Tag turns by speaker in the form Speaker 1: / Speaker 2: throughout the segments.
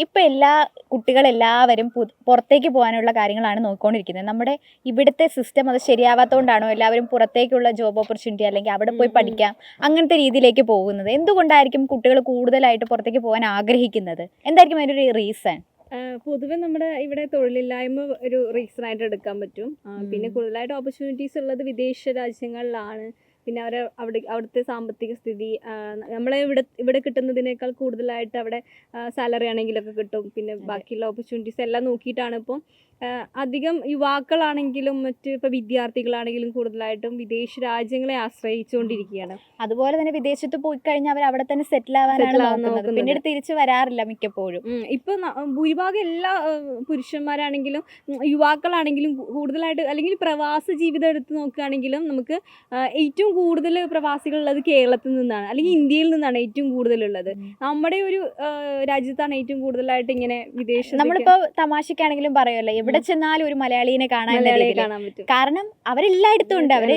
Speaker 1: ഇപ്പൊ കുട്ടികളെല്ലാവരും പുറത്തേക്ക് പോകാനുള്ള കാര്യങ്ങളാണ് നോക്കിക്കൊണ്ടിരിക്കുന്നത്. നമ്മുടെ ഇവിടുത്തെ സിസ്റ്റം അത് ശരിയാവാത്തതുകൊണ്ടാണോ എല്ലാവരും പുറത്തേക്കുള്ള ജോബ് ഓപ്പർച്യൂണിറ്റി അല്ലെങ്കിൽ അവിടെ പോയി പഠിക്കാം അങ്ങനത്തെ രീതിയിലേക്ക് പോകുന്നത്? എന്തുകൊണ്ടായിരിക്കും കുട്ടികൾ കൂടുതലായിട്ട് പുറത്തേക്ക് പോകാൻ ആഗ്രഹിക്കുന്നത്? എന്തായിരിക്കും അതിൻ്റെ ഒരു റീസൺ?
Speaker 2: പൊതുവെ നമ്മുടെ ഇവിടെ തൊഴിലില്ലായ്മ ഒരു റീസൺ ആയിട്ട് എടുക്കാൻ പറ്റും. പിന്നെ കൂടുതലായിട്ട് ഓപ്പർച്യൂണിറ്റീസ് ഉള്ളത് വിദേശ രാജ്യങ്ങളിലാണ്. പിന്നെ അവിടുത്തെ സാമ്പത്തിക സ്ഥിതി നമ്മളെ ഇവിടെ കിട്ടുന്നതിനേക്കാൾ കൂടുതലായിട്ട് അവിടെ സാലറി ആണെങ്കിലൊക്കെ കിട്ടും. പിന്നെ ബാക്കിയുള്ള ഓപ്പർച്യൂണിറ്റീസ് എല്ലാം നോക്കിയിട്ടാണ് ഇപ്പം അധികം യുവാക്കളാണെങ്കിലും ഇപ്പോൾ വിദ്യാർത്ഥികളാണെങ്കിലും കൂടുതലായിട്ടും വിദേശ രാജ്യങ്ങളെ ആശ്രയിച്ചുകൊണ്ടിരിക്കുകയാണ്.
Speaker 1: അതുപോലെ തന്നെ വിദേശത്ത് പോയി കഴിഞ്ഞാൽ അവർ അവിടെ തന്നെ സെറ്റിൽ ആവാനാണ് നോക്കുന്നത്. പിന്നീട് തിരിച്ചു വരാറില്ല മിക്കപ്പോഴും.
Speaker 2: ഇപ്പൊ ഭൂരിഭാഗം എല്ലാ പുരുഷന്മാരാണെങ്കിലും യുവാക്കളാണെങ്കിലും കൂടുതലായിട്ട് അല്ലെങ്കിൽ പ്രവാസ ജീവിതം എടുത്ത് നോക്കുകയാണെങ്കിലും നമുക്ക് ഏറ്റവും കൂടുതൽ പ്രവാസികളുള്ളത് കേരളത്തിൽ നിന്നാണ് അല്ലെങ്കിൽ ഇന്ത്യയിൽ നിന്നാണ് ഏറ്റവും കൂടുതലുള്ളത്. നമ്മുടെ ഒരു രാജ്യത്താണ് ഏറ്റവും കൂടുതലായിട്ട് ഇങ്ങനെ വിദേശ
Speaker 1: നമ്മളിപ്പോ തമാശക്കാണെങ്കിലും പറയുമല്ലോ, എവിടെ ചെന്നാലും ഒരു മലയാളീനെ കാണാൻ പറ്റും. കാരണം അവരെല്ലായിടത്തും ഉണ്ട്. അവര്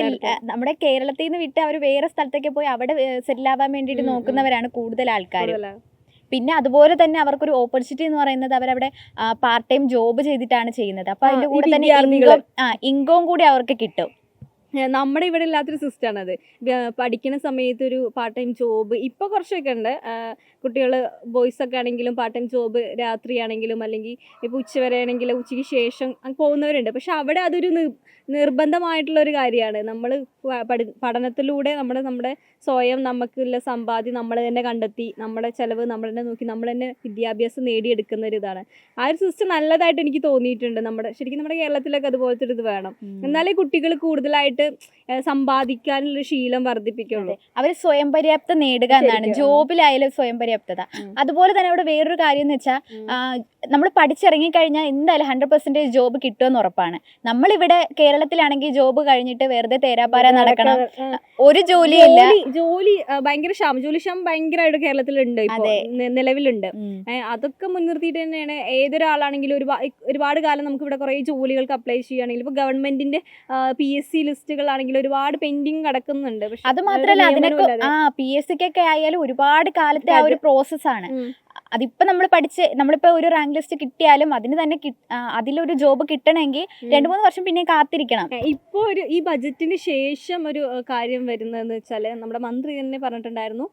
Speaker 1: നമ്മുടെ കേരളത്തിൽ നിന്ന് വിട്ട് അവർ വേറെ സ്ഥലത്തേക്ക് പോയി അവിടെ സെറ്റിൽ ആവാൻ വേണ്ടിയിട്ട് നോക്കുന്നവരാണ് കൂടുതൽ ആൾക്കാർ. പിന്നെ അതുപോലെ തന്നെ അവർക്കൊരു ഓപ്പർച്യൂണിറ്റി എന്ന് പറയുന്നത് അവരവിടെ പാർട്ട് ടൈം ജോബ് ചെയ്തിട്ടാണ് ചെയ്യുന്നത്. അപ്പൊ അതിന്റെ കൂടെ തന്നെ ഇൻകം കൂടി അവർക്ക് കിട്ടും.
Speaker 2: നമ്മുടെ ഇവിടെ ഇല്ലാത്തൊരു സിസ്റ്റമാണ് അത്. പഠിക്കുന്ന സമയത്ത് ഒരു പാർട്ട് ടൈം ജോബ് ഇപ്പോൾ കുറച്ചൊക്കെ ഉണ്ട്. കുട്ടികൾ ബോയ്സൊക്കെ ആണെങ്കിലും പാർട്ട് ടൈം ജോബ് രാത്രിയാണെങ്കിലും അല്ലെങ്കിൽ ഇപ്പോൾ ഉച്ചവരെ ആണെങ്കിലും ഉച്ചയ്ക്ക് ശേഷം പോകുന്നവരുണ്ട്. പക്ഷെ അവിടെ അതൊരു നിർബന്ധമായിട്ടുള്ളൊരു കാര്യമാണ്. നമ്മൾ പഠനത്തിലൂടെ നമ്മുടെ സ്വയം നമുക്കുള്ള സമ്പാദ്യം നമ്മൾ തന്നെ കണ്ടെത്തി നമ്മുടെ ചിലവ് നമ്മൾ തന്നെ നോക്കി നമ്മൾ തന്നെ വിദ്യാഭ്യാസം നേടിയെടുക്കുന്ന ഒരു ഇതാണ്. ആ ഒരു സിസ്റ്റം നല്ലതായിട്ട് എനിക്ക് തോന്നിയിട്ടുണ്ട്. ശരിക്കും നമ്മുടെ കേരളത്തിലൊക്കെ അതുപോലത്തെ ഒരു ഇത് വേണം. എന്നാലേ കുട്ടികൾ കൂടുതലായിട്ട് സമ്പാദിക്കാനുള്ള ശീലം വർദ്ധിപ്പിക്കുള്ളൂ.
Speaker 1: അവർ സ്വയം പര്യാപ്തത നേടുക എന്നാണ്. ജോബിലായാലും സ്വയം പര്യാപ്തത. അതുപോലെ തന്നെ അവിടെ വേറൊരു കാര്യം എന്ന് വെച്ചാൽ നമ്മൾ പഠിച്ചിറങ്ങി കഴിഞ്ഞാൽ എന്തായാലും 100% ജോബ് കിട്ടുമെന്ന് ഉറപ്പാണ്. നമ്മളിവിടെ കേരളത്തിലാണെങ്കിൽ ജോബ് കഴിഞ്ഞിട്ട് വെറുതെ തേരാപ്പാര നടക്കണം, ഒരു ജോലിയില്ല.
Speaker 2: ജോലി ഭയങ്കര ജോലി ക്ഷാമം ഭയങ്കരമായിട്ട് കേരളത്തിലുണ്ട്, നിലവിലുണ്ട്. അതൊക്കെ മുൻനിർത്തിയിട്ട് തന്നെയാണ് ഏതൊരാളാണെങ്കിലും ഒരുപാട് കാലം നമുക്ക് ഇവിടെ കുറേ ജോലികൾക്ക് അപ്ലൈ ചെയ്യുകയാണെങ്കിൽ ഇപ്പോൾ ഗവൺമെന്റിന്റെ PSC ലിസ്റ്റുകളാണെങ്കിലും ഒരുപാട് പെൻഡിങ് കിടക്കുന്നുണ്ട്.
Speaker 1: അത് മാത്രമല്ല അതിനൊക്കെ PSCക്കൊക്കെ ആയാലും ഒരുപാട് കാലത്തെ ആ ഒരു പ്രോസസ്സാണ്. അതിപ്പോ നമ്മളിപ്പോ ഒരു റാങ്ക് ലിസ്റ്റ് കിട്ടിയാലും അതിന് തന്നെ അതിലൊരു ജോബ് കിട്ടണമെങ്കിൽ 2-3 വർഷം പിന്നെ കാത്തിരിക്കണം.
Speaker 2: ഇപ്പോൾ ഈ ബജറ്റിന് ശേഷം ഒരു കാര്യം വരുന്നതെന്ന് വെച്ചാൽ നമ്മുടെ മന്ത്രി തന്നെ പറഞ്ഞിട്ടുണ്ടായിരുന്നു,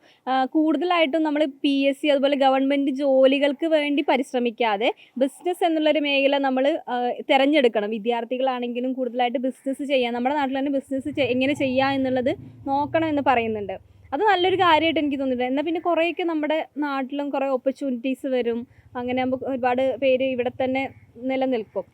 Speaker 2: കൂടുതലായിട്ടും നമ്മൾ PSC അതുപോലെ ഗവൺമെന്റ് ജോലികൾക്ക് വേണ്ടി പരിശ്രമിക്കാതെ ബിസിനസ് എന്നുള്ളൊരു മേഖല നമ്മൾ തിരഞ്ഞെടുക്കണം. വിദ്യാർത്ഥികളാണെങ്കിലും കൂടുതലായിട്ട് ബിസിനസ് ചെയ്യാൻ, നമ്മുടെ നാട്ടിൽ തന്നെ ബിസിനസ് എങ്ങനെ ചെയ്യാം എന്നുള്ളത് നോക്കണം എന്ന് പറയുന്നുണ്ട്. അത് നല്ലൊരു കാര്യമായിട്ട് എനിക്ക് തോന്നിയിട്ടുണ്ട്. എന്നാൽ പിന്നെ കുറേയൊക്കെ നമ്മുടെ നാട്ടിലും കുറേ ഓപ്പർച്യൂണിറ്റീസ് വരും. അങ്ങനെ ആകുമ്പോൾ ഒരുപാട് പേര് ഇവിടെ തന്നെ നിലനിൽക്കും.